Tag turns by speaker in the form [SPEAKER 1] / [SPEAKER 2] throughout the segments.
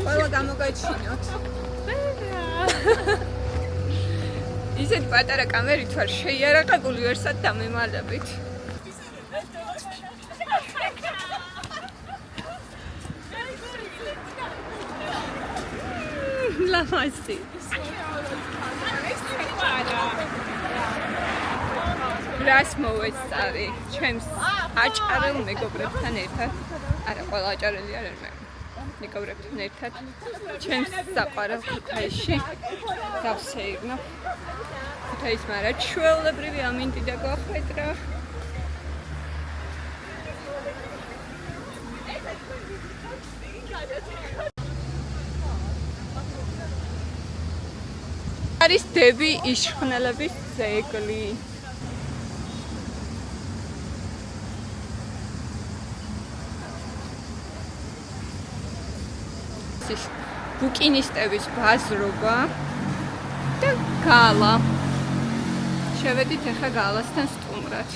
[SPEAKER 1] ყველა გამოგაჩინოთ. ისეთ პატარა კამერით ვარ შეიარაღებული, ვერსად დამემალებით. ლამაზი. რას მოვეწარი? ჩემს აჭარელ მეგობრებთან ერთად. არა, ყველა აჭარელი არ არის. მეგობრებთან ერთად ჩემს საყვარელ ქუთაისში დავსეირნო. ქუთაის მარა ჩვეულებრივი ამინდი და გახვედრა. არის დები იშხნელების ძეგლი. ბუკინისტების ბაზრობა და გალა. შევედით ახლა გალასთან სტუმრად.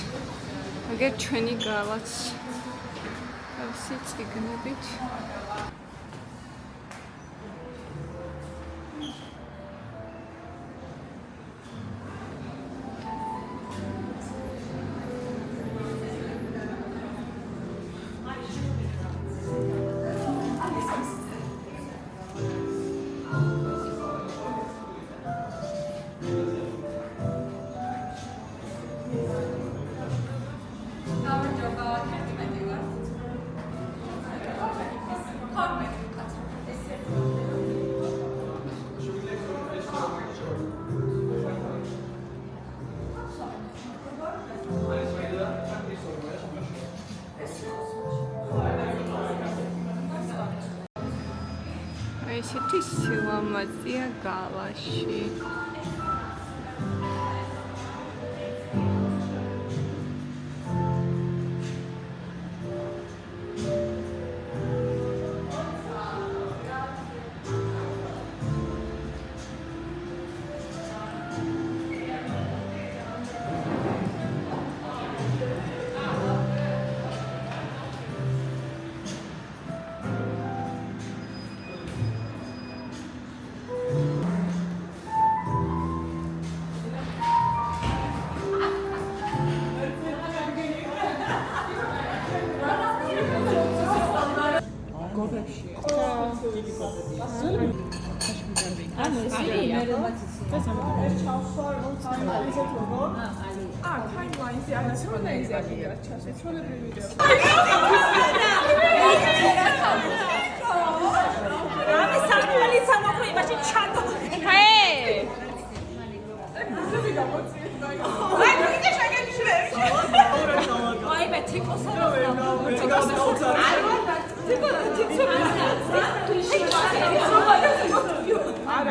[SPEAKER 1] აგერ ჩვენი გალაც თავისი წიგნებით. ესეთი სილამაზეა გალაში.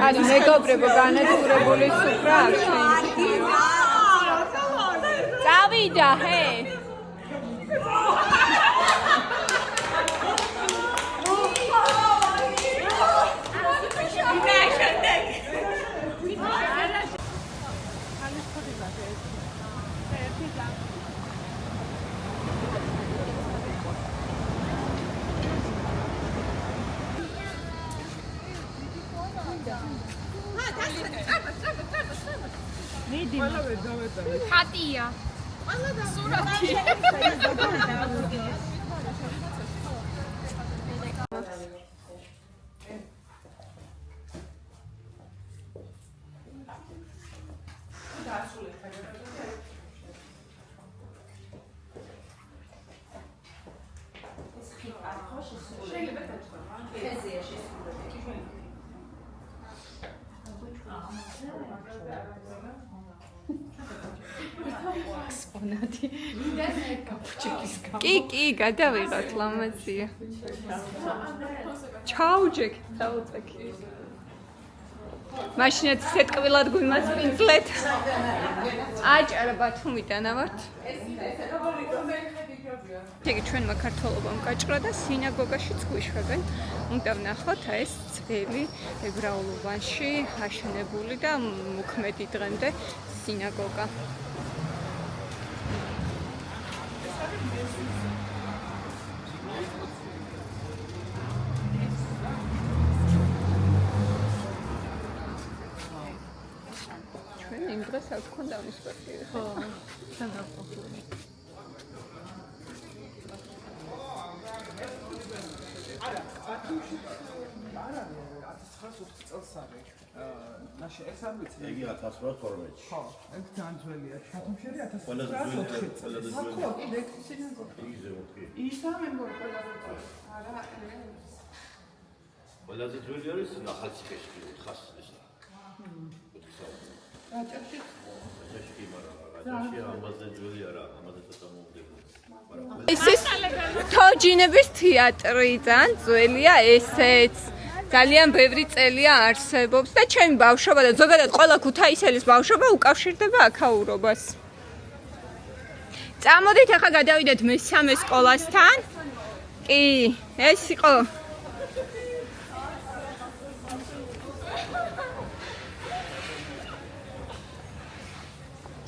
[SPEAKER 1] ანუ მეგობრებო განადგურებული სუფრა არ შეიძლება. წავიდა ჰე. ხატია. სურათი. კი, გადავიღოთ ლამაზია. ჩაუჯექ, დაუწექი. მაშინაც სეტყვილად გვიმასპინძლეთ. აჭარა ბათუმიდან ვართ. ეგ ჩვენმა ქართველობამ გაჭრა და სინაგოგაშიც გვიშვებენ. უნდა ვნახოთ ეს ძველი ებრაულ უბანში აშენებული და მოქმედი დღემდე სინაგოგა. ჩვენ იმ დროს არ გქონდა ის პარტია. ხო, თანაყოფილი.
[SPEAKER 2] იგი 1912.
[SPEAKER 3] ხო, ეგ ძალიან ძველია. შეთუმშერი 1904 წელს. ხო, კიდე სინაგოგა. ის ამბობ
[SPEAKER 2] ყველაზე ძველი არის ახალციხეში, ხას ეს.
[SPEAKER 3] რაჭაში
[SPEAKER 2] რაჭაში მაგრამ ამაზე ძველი არა, ამაზე ცოტა მომდევნო.
[SPEAKER 1] ეს ის თოჯინების თეატრი ძალიან ძველია ესეც. ძალიან ბევრი წელია არსებობს და ჩემი ბავშვობა და ზოგადად ყველა ქუთაისელის ბავშვობა უკავშირდება აქაურობას. წამოდით ახლა გადავიდეთ მესამე სკოლასთან. კი, ეს იყო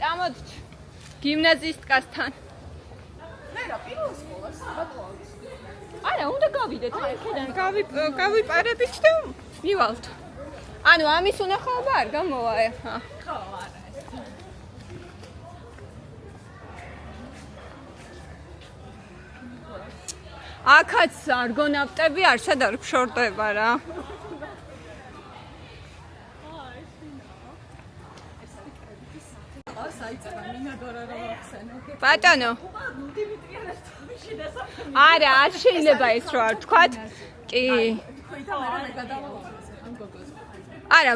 [SPEAKER 1] წამოდით გიმნაზიის დგასთან.
[SPEAKER 3] მე რა პირველ სკოლას ბატონს.
[SPEAKER 1] არა, უნდა გავიდეთ აქედან, გავიპარებით და მივალთ. ანუ ამის უნახაობა არ გამოვა ახლა.
[SPEAKER 3] ხო, არა.
[SPEAKER 1] აქაც არგონავტები არსად არ გშორდება რა. ბატონო. არა, არ შეიძლება ეს რო არ თქვათ. კი. არა,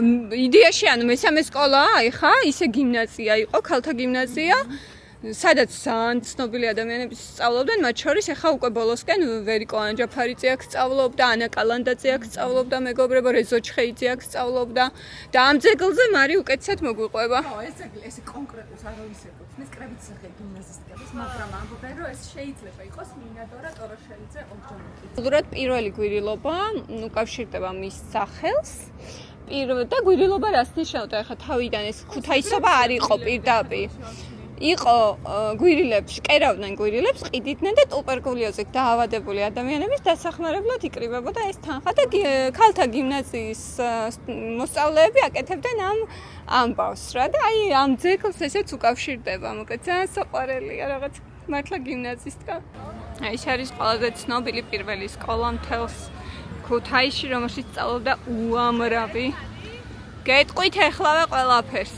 [SPEAKER 1] იდეაში ანუ მესამე სკოლაა, ეხა ისე გიმნაზია იყო, ქალთა გიმნაზია. სადაც ძალიან ცნობილი ადამიანები სწავლობდნენ, მათ შორის ახლა უკვე ბოლოსკენ ვერიკო ანჯაფარიძე აქ სწავლობდა, ანა კალანდაძე აქ სწავლობდა, მეგობრებო რეზო ჩხეიძე აქ სწავლობდა და ამ ძეგლზე მარი უკეთესად მოგვიყვება.
[SPEAKER 3] ხო, ეს კონკრეტულად არ არის ეკუთვნის კრებიციხე გიმნაზისტიკების, მაგრამ ამბობენ, რომ ეს შეიძლება იყოს მინადორა ტოროშელიძე ორჯონიკი.
[SPEAKER 1] უბრალოდ პირველი გვირილობა უკავშირდება მის სახელს. და გვირილობა რას ნიშნავდა? ახლა თავიდან ეს ქუთაისობა არ იყო პირდაპირ. იყო გვირილებს, კერავდნენ გვირილებს, ყიდიდნენ და ტუბერკულოზით დაავადებული ადამიანების დასახმარებლად იკრიბებოდა ეს თანხა და ქალთა გიმნაზიის მოსწავლეები აკეთებდნენ ამ ამბავს რა და აი ამ ძეგლს ესეც უკავშირდება, მოკლედ ძალიან საყვარელია რაღაც მართლა გიმნაზისტკა. აი ეს არის ყველაზე ცნობილი პირველი სკოლა მთელს ქუთაისში, რომელშიც სწავლობდა უამრავი. გეტყვით ეხლავე ყველაფერს.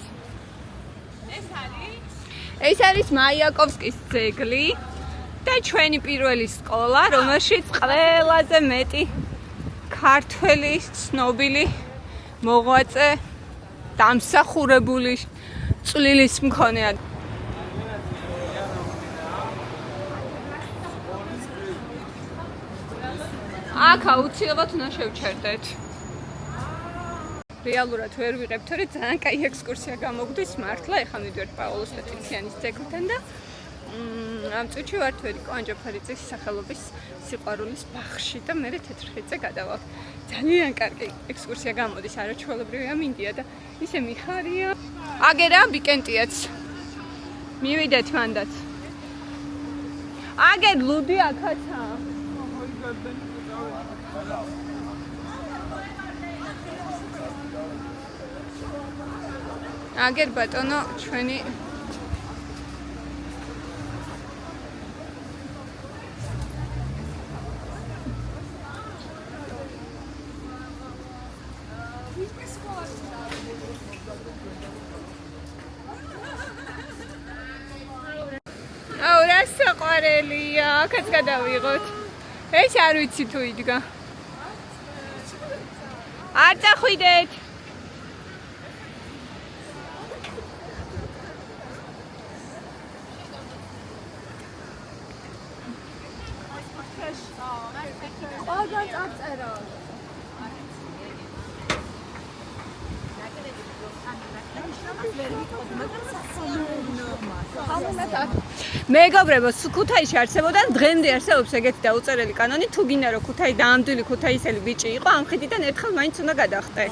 [SPEAKER 1] ეს არის მაიაკოვსკის ძეგლი და ჩვენი პირველი სკოლა, რომელშიც ყველაზე მეტი ქართველი ცნობილი მოღვაწე დამსახურებული წვლილის მქონეა. აქ აუცილებლად უნდა შევჩერდეთ. რეალურად ვერ ვიღებთ, რომ ძალიან კაი ექსკურსია გამოგვდის მართლა. ეხლა მივიდეთ პაოლოს ლეტიციანის ძეგლთან და ამ წუთში ვართ ვერიკო ანჯაფარიძის სახელობის სიყვარულის ბაღში და მე თეთრხეცზე გადავალ. ძალიან კარგი ექსკურსია გამოდის, არაჩვეულებრივია მინდია და ისე მიხარია. აგერა ბიკენტიაც. მივიდეთ მანდაც. აგერ ლუდი აქაცა. აგერ ბატონო ჩვენი აუ რა საყვარელია, აქაც გადავიღოთ. ეს არ ვიცი თუ იდგა. არ წახვიდეთ. ყველგან წაწერა. მეგობრებო, ქუთაისში არსებობდა, დღემდე არსებობს ეგეთი დაუწერელი კანონი, თუ გინდა რომ დაამდვილი ქუთაისელი ბიჭი იყო, ამ ხიდიდან ერთხელ მაინც უნდა გადახტე.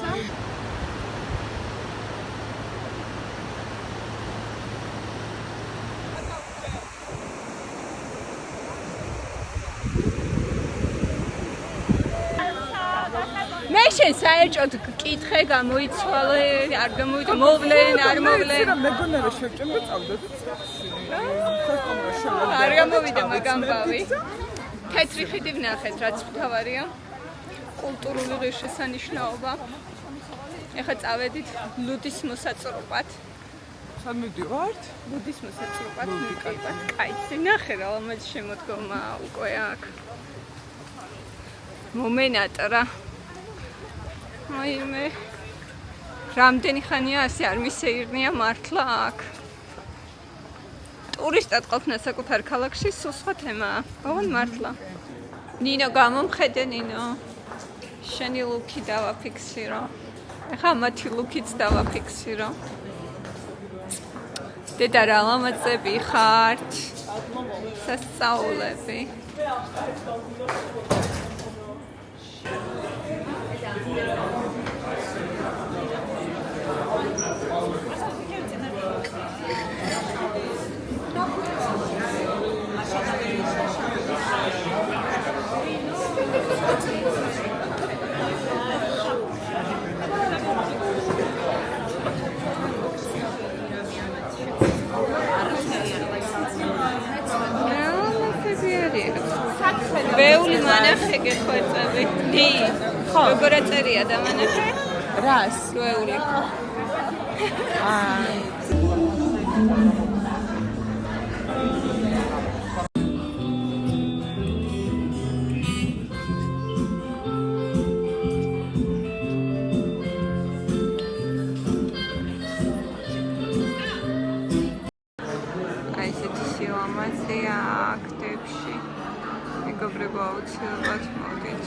[SPEAKER 1] შენ საერთოდ კითხე გამოიცვალე, არ გამოიწვა, მოვლენ, არ მოვლენ.
[SPEAKER 4] მეგონა რომ შევჭამ და წავდეთ.
[SPEAKER 1] არ გამოვიდა მაგამბავი. თეთრი ხიდი ვნახეთ, რაც მთავარია. კულტურული ღირსშესანიშნაობა. ეხლა წავედით ლუდის მოსაწრობად.
[SPEAKER 4] სად მივდივართ?
[SPEAKER 1] ლუდის მოსაწრობად მივდივართ. კაი, ნახე რა, ამას შემოდგომა უკვე აქ. მომენატრა. აი მე რამდენი ხანია ასე არ მისეირნია მართლა აქ. ტურისტად ყოფნა საკუთარ ქალაქში სულ სხვა თემაა. ოღონდ მართლა. ნინო გამომხედე ნინო. შენი ლუკი დავაფიქსირო. ეხლა მათი ლუკიც დავაფიქსირო. დედა რა ლამაზები ხართ. სასწაულები. ბევრი მანახე გეხვეწები. დი. როგორ აწერია და მანახე?
[SPEAKER 4] რას?
[SPEAKER 1] ბევრი. აი ესეთი სილამაზეა აქტებში. მეგობრებო აუცილებლად მოდით.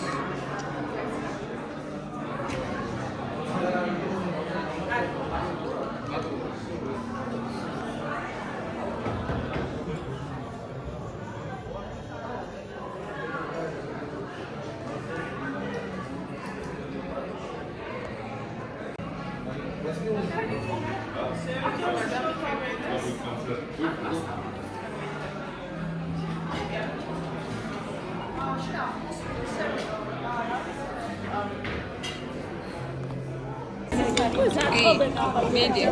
[SPEAKER 1] მიდი.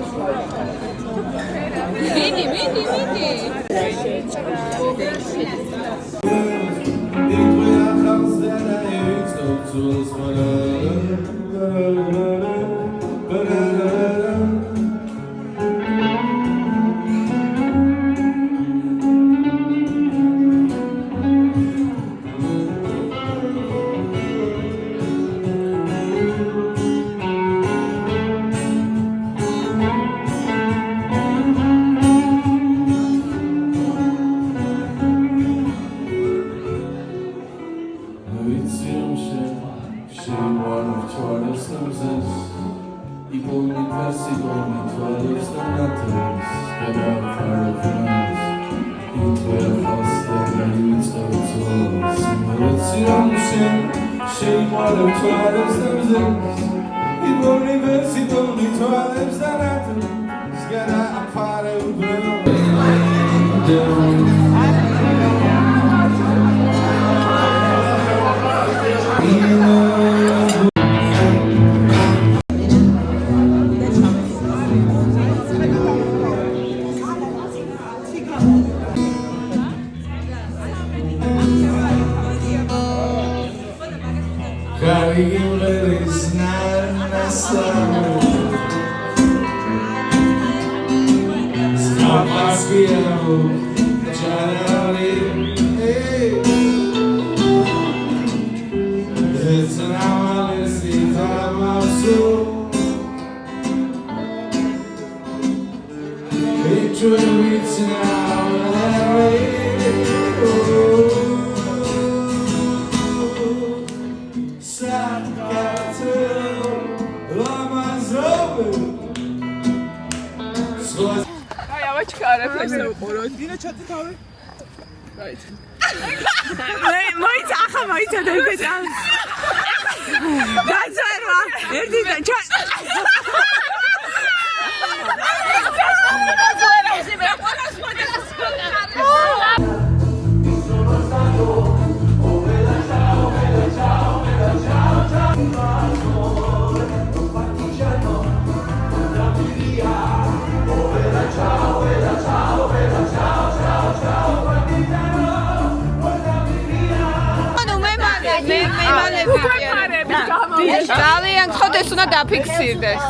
[SPEAKER 1] მოდის უნდა დაფიქსირდეს.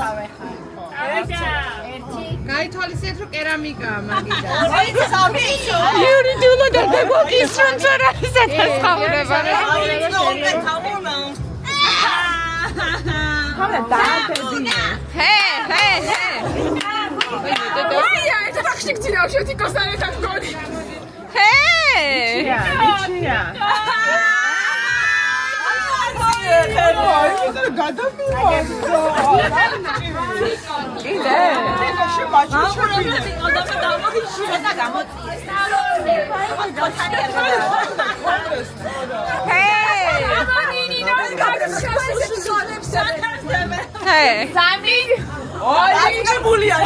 [SPEAKER 4] გაითვალისწინეთ რომ კერამიკაა მაგიდა.
[SPEAKER 1] იური დულო და დებოკის შენცარა ისეთ ასხავრება რა.
[SPEAKER 4] ხამა დაადებინე.
[SPEAKER 1] ჰე.
[SPEAKER 3] აია, ეს ახში გწირავ შეთი კოსტანეთან გონი.
[SPEAKER 1] ჰე.
[SPEAKER 4] მიჩია. გადამივარდა. კიდე. შე მაჩუჩები.
[SPEAKER 1] ჰე.
[SPEAKER 4] აი, გებულია.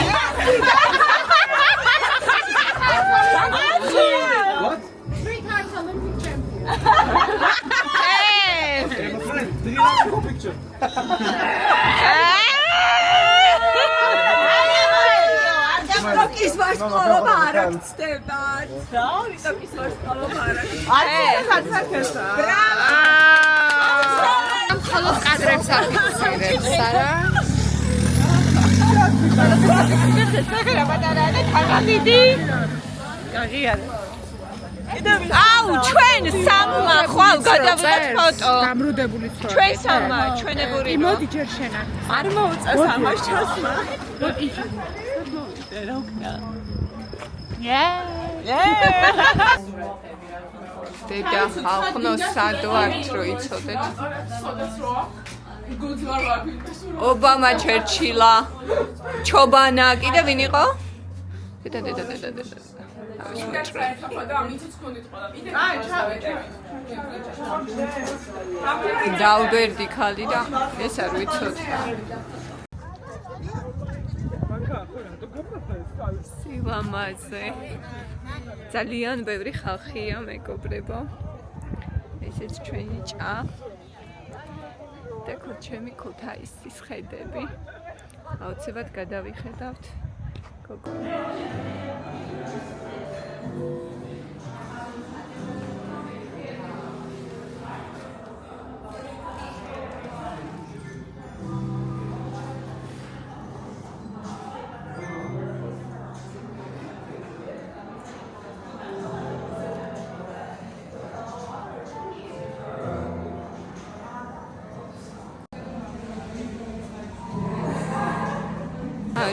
[SPEAKER 3] ტოკის ვარსკვლავობა არ აქცდება. ტოკის ვარსკვლავობა არ აქცდება.
[SPEAKER 1] მხოლოდ კადრებს აფიქსირებს არა? აუ, ჩვენ სამმა ხვალ გადავიღეთ ფოტო.
[SPEAKER 4] გამრუდებული ცხოვრება.
[SPEAKER 1] ჩვენ სამმა, ჩვენებური.
[SPEAKER 4] მოდი ჯერ შენა.
[SPEAKER 3] არ მოუწევს ამას ჩასმა.
[SPEAKER 1] დედა ხალხნო სად ვართ რო იცოდეთ? ობამა ჩერჩილა, ჩობანა, კიდე ვინ იყო? დედა. დაუდერდი ხალი და ეს არ ვიცოდი. სილამაზე. ძალიან ბევრი ხალხია, მეგობრებო. ესეც ჩვენი ჭა. და ჩემი ქუთაისის ხედები. აუცილებლად გადავიხედავთ. გოგო.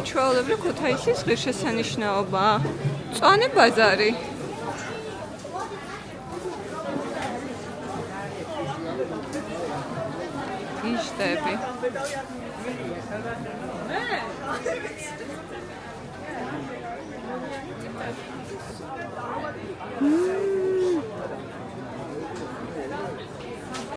[SPEAKER 1] ჩვეულებრივ ქუთაისის ღირსშესანიშნაობაა. მწვანე ბაზარი. იშტები.